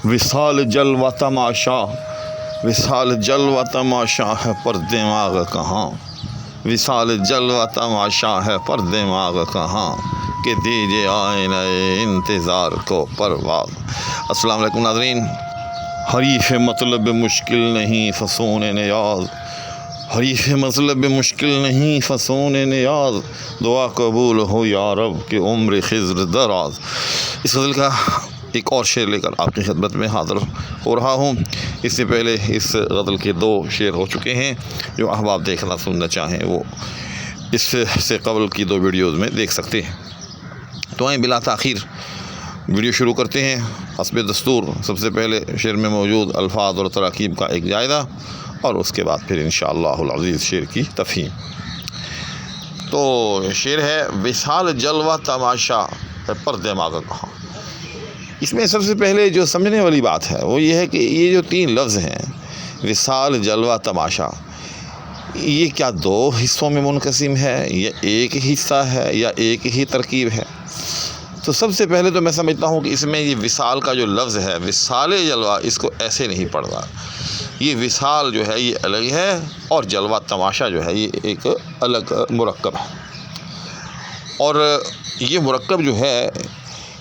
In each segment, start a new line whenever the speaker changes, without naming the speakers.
وصال جلوہ تماشا، وصال جلوہ تماشا ہے پر دماغ کہاں، وصال جلوہ تماشا ہے پر دماغ کہاں، کہ دیجیے آئینہ انتظار کو پرواز۔ السلام علیکم ناظرین، حریف مطلب مشکل نہیں فسون نیاز، حریف مطلب مشکل نہیں فسون نیاز، دعا قبول ہو یا رب کہ عمر خضر دراز۔ اس غزل کا ایک اور شعر لے کر آپ کی خدمت میں حاضر ہو رہا ہوں۔ اس سے پہلے اس غزل کے 2 شعر ہو چکے ہیں، جو احباب دیکھنا سننا چاہیں وہ اس سے قبل کی 2 ویڈیوز میں دیکھ سکتے ہیں۔ تو آئیں بلا تاخیر ویڈیو شروع کرتے ہیں۔ حسب دستور سب سے پہلے شعر میں موجود الفاظ اور تراکیب کا ایک جائزہ، اور اس کے بعد پھر انشاءاللہ العزیز شعر کی تفہیم۔ تو شعر ہے وصال جلوہ تماشا پر دماغ کہاں۔ اس میں سب سے پہلے جو سمجھنے والی بات ہے وہ یہ ہے کہ یہ جو 3 لفظ ہیں، وصال جلوہ تماشا، یہ کیا 2 حصوں میں منقسم ہے، یا ایک حصہ ہے، یا ایک ہی ترکیب ہے؟ تو سب سے پہلے تو میں سمجھتا ہوں کہ اس میں یہ وصال کا جو لفظ ہے، وصال جلوہ، اس کو ایسے نہیں پڑھنا۔ یہ وصال جو ہے یہ الگ ہے، اور جلوہ تماشا جو ہے یہ ایک الگ مرکب ہے۔ اور یہ مرکب جو ہے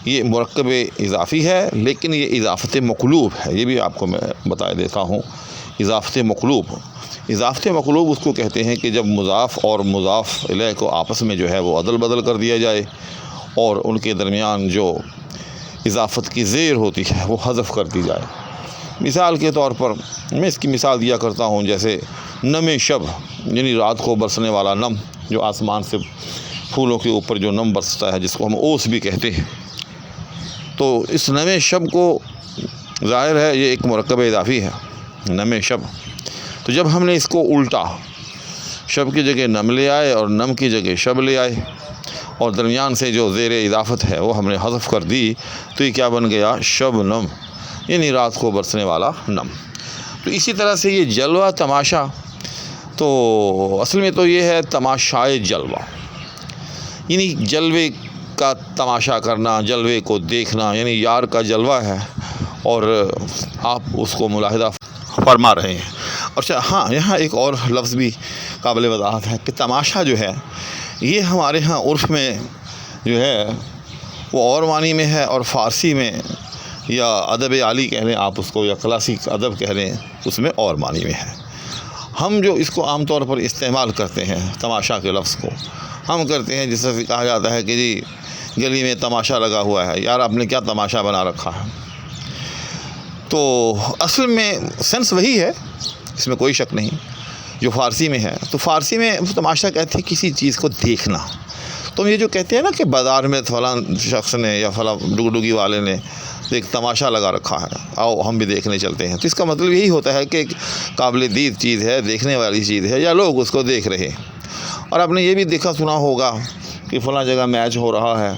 یہ مرکب اضافی ہے، لیکن یہ اضافت مقلوب ہے۔ یہ بھی آپ کو میں بتا دیتا ہوں۔ اضافت مقلوب، اضافت مقلوب اس کو کہتے ہیں کہ جب مضاف اور مضاف الیہ کو آپس میں جو ہے وہ عدل بدل کر دیا جائے، اور ان کے درمیان جو اضافت کی زیر ہوتی ہے وہ حذف کر دی جائے۔ مثال کے طور پر میں اس کی مثال دیا کرتا ہوں، جیسے نم شب، یعنی رات کو برسنے والا نم، جو آسمان سے پھولوں کے اوپر جو نم برستا ہے، جس کو ہم اوس بھی کہتے ہیں۔ تو اس نم شب کو ظاہر ہے یہ ایک مرکب اضافی ہے، نم شب۔ تو جب ہم نے اس کو الٹا، شب کی جگہ نم لے آئے اور نم کی جگہ شب لے آئے، اور درمیان سے جو زیر اضافت ہے وہ ہم نے حذف کر دی، تو یہ کیا بن گیا؟ شب نم، یعنی رات کو برسنے والا نم۔ تو اسی طرح سے یہ جلوہ تماشا، تو اصل میں تو یہ ہے تماشائے جلوہ، یعنی جلوے کا تماشا کرنا، جلوے کو دیکھنا، یعنی یار کا جلوہ ہے اور آپ اس کو ملاحظہ فرما رہے ہیں۔ اچھا ہاں، یہاں ایک اور لفظ بھی قابل وضاحت ہے کہ تماشا جو ہے یہ ہمارے ہاں عرف میں جو ہے وہ اور معنی میں ہے، اور فارسی میں یا ادب عالی کہہ لیں آپ اس کو، یا کلاسک ادب کہہ لیں، اس میں اور معنی میں ہے۔ ہم جو اس کو عام طور پر استعمال کرتے ہیں تماشا کے لفظ کو، ہم کرتے ہیں جس سے کہا جاتا ہے کہ جی گلی میں تماشا لگا ہوا ہے، یار آپ نے کیا تماشا بنا رکھا ہے۔ تو اصل میں سینس وہی ہے، اس میں کوئی شک نہیں، جو فارسی میں ہے۔ تو فارسی میں تماشا کہتے ہیں کسی چیز کو دیکھنا۔ تو یہ جو کہتے ہیں نا کہ بازار میں فلاں شخص نے یا فلاں ڈگڈگی والے نے ایک تماشا لگا رکھا ہے، آؤ ہم بھی دیکھنے چلتے ہیں، تو اس کا مطلب یہی ہوتا ہے کہ ایک قابل دید چیز ہے، دیکھنے والی چیز ہے، یا لوگ اس کو دیکھ رہے ہیں۔ اور آپ نے یہ بھی دیکھا سنا ہوگا کہ فلاں جگہ میچ ہو رہا ہے،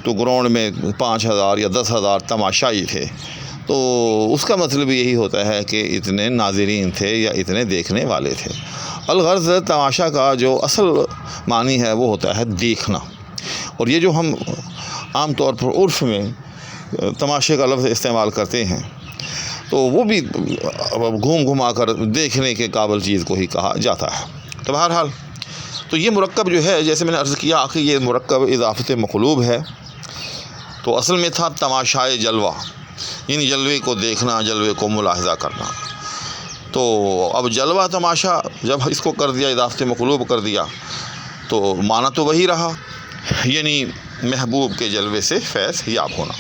تو گراؤنڈ میں 5000 یا 10,000 تماشائی تھے، تو اس کا مطلب یہی ہوتا ہے کہ اتنے ناظرین تھے یا اتنے دیکھنے والے تھے۔ الغرض تماشا کا جو اصل معنی ہے وہ ہوتا ہے دیکھنا۔ اور یہ جو ہم عام طور پر عرف میں تماشے کا لفظ استعمال کرتے ہیں، تو وہ بھی گھوم گھما کر دیکھنے کے قابل چیز کو ہی کہا جاتا ہے۔ تو بہرحال تو یہ مرکب جو ہے، جیسے میں نے عرض کیا کہ یہ مرکب اضافت مقلوب ہے، تو اصل میں تھا تماشائے جلوہ، یعنی جلوے کو دیکھنا، جلوے کو ملاحظہ کرنا۔ تو اب جلوہ تماشا جب اس کو کر دیا، اضافت مقلوب کر دیا، تو معنی تو وہی رہا، یعنی محبوب کے جلوے سے فیض یاب ہونا۔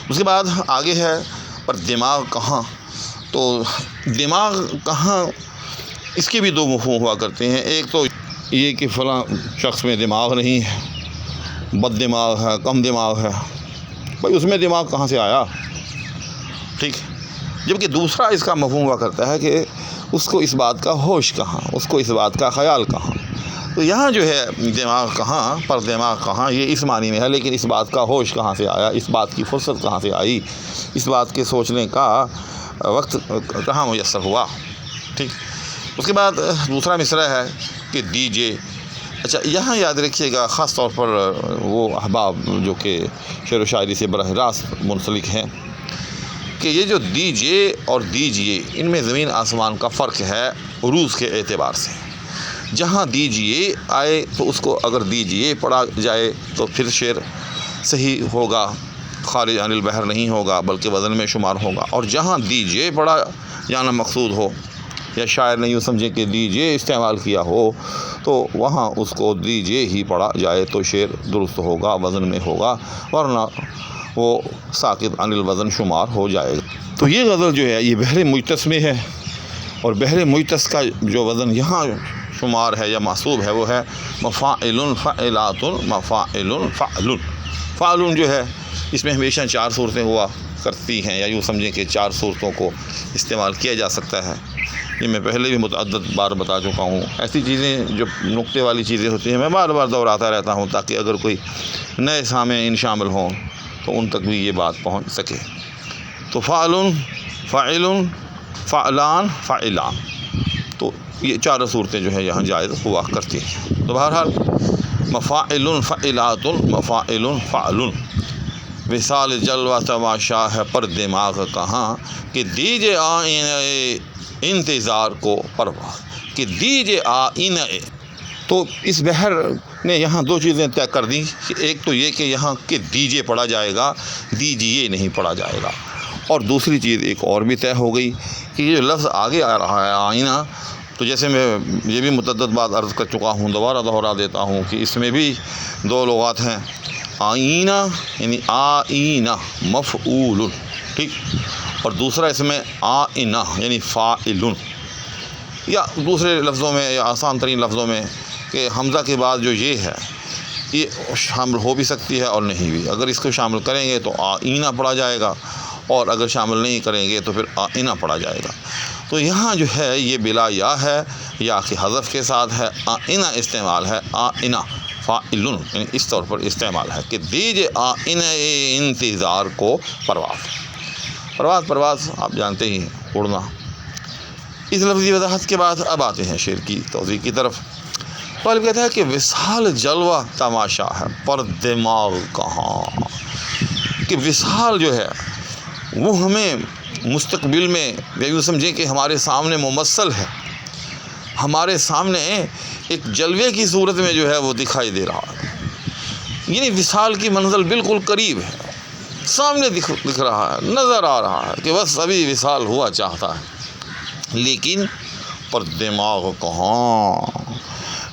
اس کے بعد آگے ہے پر دماغ کہاں۔ تو دماغ کہاں، اس کے بھی 2 مفہوم ہوا کرتے ہیں۔ ایک تو یہ کہ فلاں شخص میں دماغ نہیں ہے، بد دماغ ہے، کم دماغ ہے، بھائی اس میں دماغ کہاں سے آیا؟ ٹھیک۔ جبکہ دوسرا اس کا مفہوم ہوا کرتا ہے کہ اس کو اس بات کا ہوش کہاں، اس کو اس بات کا خیال کہاں۔ تو یہاں جو ہے دماغ کہاں پر دماغ کہاں، یہ اس معنی میں ہے، لیکن اس بات کا ہوش کہاں سے آیا، اس بات کی فرصت کہاں سے آئی، اس بات کے سوچنے کا وقت کہاں میسر ہوا۔ ٹھیک۔ اس کے بعد دوسرا مصرع ہے کہ دیجیے۔ اچھا یہاں یاد رکھیے گا، خاص طور پر وہ احباب جو کہ شعر و شاعری سے براہ راست منسلک ہیں، کہ یہ جو دیجئے اور دیجئے ان میں زمین آسمان کا فرق ہے عروض کے اعتبار سے۔ جہاں دیجئے آئے تو اس کو اگر دیجئے پڑھا جائے تو پھر شعر صحیح ہوگا، خارج عن البحر نہیں ہوگا بلکہ وزن میں شمار ہوگا۔ اور جہاں دیجئے پڑھا جانا مقصود ہو یا شاعر نے یوں سمجھے کہ دیجئے استعمال کیا ہو تو وہاں اس کو دیجئے ہی پڑھا جائے تو شعر درست ہوگا، وزن میں ہوگا، ورنہ وہ ساقط عن الوزن شمار ہو جائے گا۔ تو یہ غزل جو ہے یہ بحر مجتس میں ہے، اور بحر مجتس کا جو وزن یہاں شمار ہے یا محسوب ہے وہ ہے مفاعل فعلات مفاعل فعل۔ فعل جو ہے اس میں ہمیشہ 4 صورتیں ہوا کرتی ہیں، یا یوں سمجھیں کہ 4 صورتوں کو استعمال کیا جا سکتا ہے۔ یہ میں پہلے بھی متعدد بار بتا چکا ہوں۔ ایسی چیزیں جو نقطے والی چیزیں ہوتی ہیں میں بار بار دہراتا رہتا ہوں تاکہ اگر کوئی نئے سامعین شامل ہوں تو ان تک بھی یہ بات پہنچ سکے۔ تو فعل فاعل فعلان فاعلان، تو یہ 4 صورتیں جو ہے یہاں جائز ہوا کرتی ہیں۔ تو بہرحال مفاعل فعلات مفاعل فعل، وصال جلوہ تماشا ہے پر دماغ کہاں، کہ دیجئے آئینہ انتظار کو پرواز، کہ دیجئے آئینہ۔ تو اس بحر نے یہاں 2 چیزیں طے کر دیں، ایک تو یہ کہ یہاں کہ دیجئے پڑھا جائے گا، دیجئے نہیں پڑھا جائے گا، اور دوسری چیز ایک اور بھی طے ہو گئی کہ یہ جو لفظ آگے آ رہا ہے آئینہ، تو جیسے میں یہ بھی متعدد بات عرض کر چکا ہوں، دوبارہ دہرا دیتا ہوں کہ اس میں بھی 2 لغات ہیں۔ آئینہ یعنی آئینہ مفعول، ٹھیک، اور دوسرا اس میں آئینہ یعنی فاعل، یا دوسرے لفظوں میں یا آسان ترین لفظوں میں کہ حمزہ کے بعد جو یہ ہے یہ شامل ہو بھی سکتی ہے اور نہیں بھی۔ اگر اس کو شامل کریں گے تو آئینہ پڑھا جائے گا، اور اگر شامل نہیں کریں گے تو پھر آئینہ پڑھا جائے گا۔ تو یہاں جو ہے یہ بلا یا ہے، یا کہ حذف کے ساتھ ہے، آئینہ استعمال ہے، آئینہ فاعل یعنی اس طور پر استعمال ہے کہ دیجئے آئینہ انتظار کو پرواز۔ پرواز پرواز آپ جانتے ہی ہیں، اڑنا۔ اس لفظی وضاحت کے بعد اب آتے ہیں شعر کی توضیح کی طرف۔ غالب کہتا ہے کہ وصال جلوہ تماشا ہے پر دماغ کہاں، کہ وصال جو ہے وہ ہمیں مستقبل میں یوں سمجھیں کہ ہمارے سامنے ممثل ہے، ہمارے سامنے ایک جلوے کی صورت میں جو ہے وہ دکھائی دے رہا ہے، یعنی وصال کی منزل بالکل قریب ہے، سامنے دکھ رہا ہے، نظر آ رہا ہے کہ بس ابھی وصال ہوا چاہتا ہے، لیکن پر دماغ کہاں،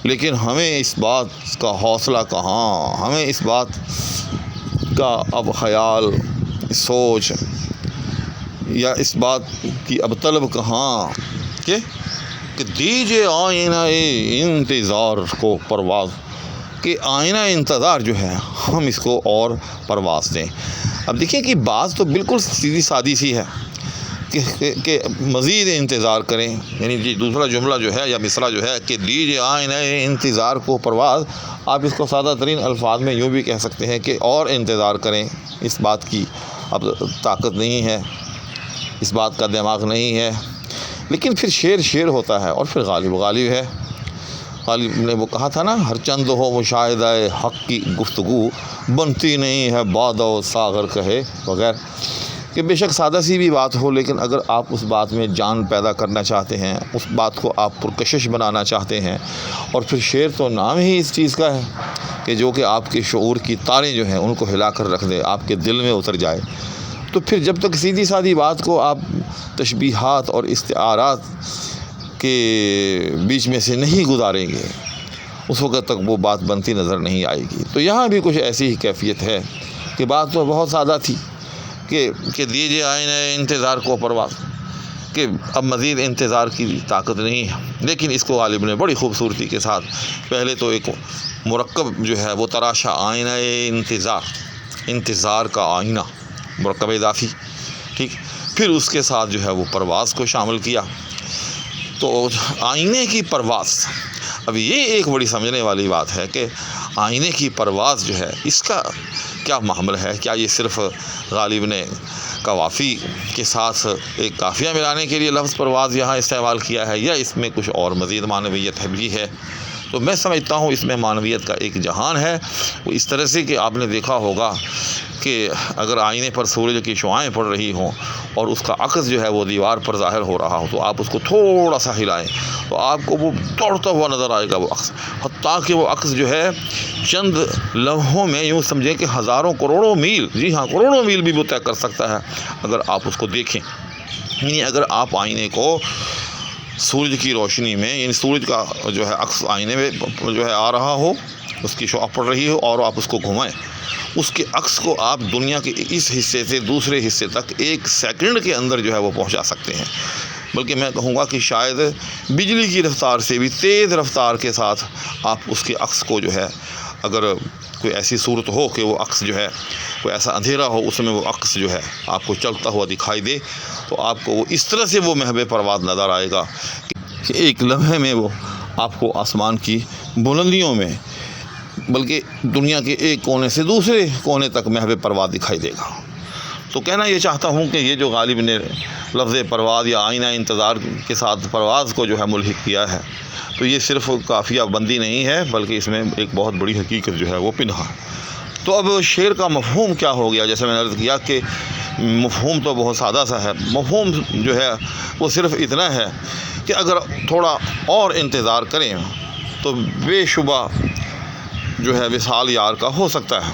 لیکن ہمیں اس بات کا حوصلہ کہاں، ہمیں اس بات کا اب خیال، سوچ یا اس بات کی اب طلب کہاں کہ دیجئے آئینہ انتظار کو پرواز، کہ آئینہ انتظار جو ہے ہم اس کو اور پرواز دیں۔ اب دیکھیں کہ بات تو بالکل سیدھی سادی سی ہے کہ مزید انتظار کریں، یعنی دوسرا جملہ جو ہے یا مصرع جو ہے کہ دیجئے آئینہ انتظار کو پرواز، آپ اس کو سادہ ترین الفاظ میں یوں بھی کہہ سکتے ہیں کہ اور انتظار کریں، اس بات کی اب طاقت نہیں ہے، اس بات کا دماغ نہیں ہے۔ لیکن پھر شعر ہوتا ہے، اور پھر غالب ہے۔ غالب نے وہ کہا تھا نا، ہر چند ہو مشاہدہ حق کی گفتگو، بنتی نہیں ہے باد و ساغر کہے بغیر، کہ بے شک سادہ سی بھی بات ہو لیکن اگر آپ اس بات میں جان پیدا کرنا چاہتے ہیں، اس بات کو آپ پرکشش بنانا چاہتے ہیں، اور پھر شعر تو نام ہی اس چیز کا ہے کہ جو کہ آپ کے شعور کی تاریں جو ہیں ان کو ہلا کر رکھ دے، آپ کے دل میں اتر جائے، تو پھر جب تک سیدھی سادھی بات کو آپ تشبیہات اور استعارات کے بیچ میں سے نہیں گزاریں گے، اس وقت تک وہ بات بنتی نظر نہیں آئے گی۔ تو یہاں بھی کچھ ایسی ہی کیفیت ہے کہ بات تو بہت سادہ تھی کہ دیجئے آئینہ انتظار کو پرواز، کہ اب مزید انتظار کی طاقت نہیں ہے، لیکن اس کو غالب نے بڑی خوبصورتی کے ساتھ پہلے تو ایک مرکب جو ہے وہ تراشا، آئینہ انتظار کا آئینہ، مرکب اضافی، ٹھیک، پھر اس کے ساتھ جو ہے وہ پرواز کو شامل کیا، تو آئینے کی پرواز۔ اب یہ ایک بڑی سمجھنے والی بات ہے کہ آئینے کی پرواز جو ہے اس کا کیا معاملہ ہے، کیا یہ صرف غالب نے قوافی کے ساتھ ایک قافیہ ملانے کے لیے لفظ پرواز یہاں استعمال کیا ہے، یا اس میں کچھ اور مزید معنویت بھی ہے؟ تو میں سمجھتا ہوں اس میں معنویت کا ایک جہان ہے، وہ اس طرح سے کہ آپ نے دیکھا ہوگا کہ اگر آئینے پر سورج کی شعائیں پڑ رہی ہوں اور اس کا عکس جو ہے وہ دیوار پر ظاہر ہو رہا ہو تو آپ اس کو تھوڑا سا ہلائیں تو آپ کو وہ دوڑتا ہوا نظر آئے گا وہ عکس، حتیٰ کہ وہ عکس جو ہے چند لمحوں میں یوں سمجھیں کہ ہزاروں کروڑوں میل، جی ہاں کروڑوں میل بھی وہ طے کر سکتا ہے اگر آپ اس کو دیکھیں۔ یعنی اگر آپ آئینے کو سورج کی روشنی میں، یعنی سورج کا جو ہے عکس آئینے میں جو ہے آ رہا ہو، اس کی شعاع پڑ رہی ہو اور آپ اس کو گھمائیں، اس کے عکس کو آپ دنیا کے اس حصے سے دوسرے حصے تک 1 سیکنڈ کے اندر جو ہے وہ پہنچا سکتے ہیں، بلکہ میں کہوں گا کہ شاید بجلی کی رفتار سے بھی تیز رفتار کے ساتھ آپ اس کے عکس کو جو ہے، اگر کوئی ایسی صورت ہو کہ وہ عکس جو ہے کوئی ایسا اندھیرا ہو اس میں وہ عکس جو ہے آپ کو چلتا ہوا دکھائی دے تو آپ کو وہ اس طرح سے وہ محو پرواز نظر آئے گا کہ ایک لمحے میں وہ آپ کو آسمان کی بلندیوں میں، بلکہ دنیا کے ایک کونے سے دوسرے کونے تک محو پرواز دکھائی دے گا۔ تو کہنا یہ چاہتا ہوں کہ یہ جو غالب نے لفظ پرواز یا آئینہ انتظار کے ساتھ پرواز کو جو ہے ملحق کیا ہے تو یہ صرف قافیہ بندی نہیں ہے، بلکہ اس میں ایک بہت بڑی حقیقت جو ہے وہ پنہا ہے۔ تو اب شعر کا مفہوم کیا ہو گیا؟ جیسے میں نے عرض کیا کہ مفہوم تو بہت سادہ سا ہے، مفہوم جو ہے وہ صرف اتنا ہے کہ اگر تھوڑا اور انتظار کریں تو بے شبہ جو ہے وصال یار کا ہو سکتا ہے،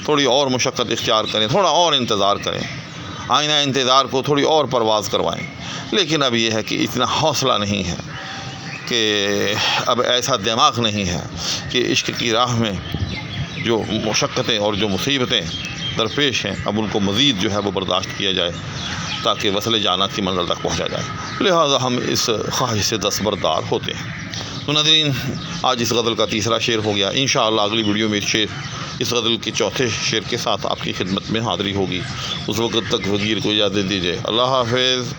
تھوڑی اور مشقت اختیار کریں، تھوڑا اور انتظار کریں، آئینہ انتظار کو تھوڑی اور پرواز کروائیں، لیکن اب یہ ہے کہ اتنا حوصلہ نہیں ہے، کہ اب ایسا دماغ نہیں ہے کہ عشق کی راہ میں جو مشقتیں اور جو مصیبتیں درپیش ہیں اب ان کو مزید جو ہے وہ برداشت کیا جائے تاکہ وصل جانت کی منزل تک پہنچا جائے، لہٰذا ہم اس خواہش سے دستبردار ہوتے ہیں۔ تو ناظرین، آج اس غزل کا تیسرا شعر ہو گیا، انشاءاللہ اگلی ویڈیو میں اس غزل کے چوتھے شعر کے ساتھ آپ کی خدمت میں حاضری ہوگی۔ اس وقت تک وزیر کو اجازت دیجیے، اللہ حافظ۔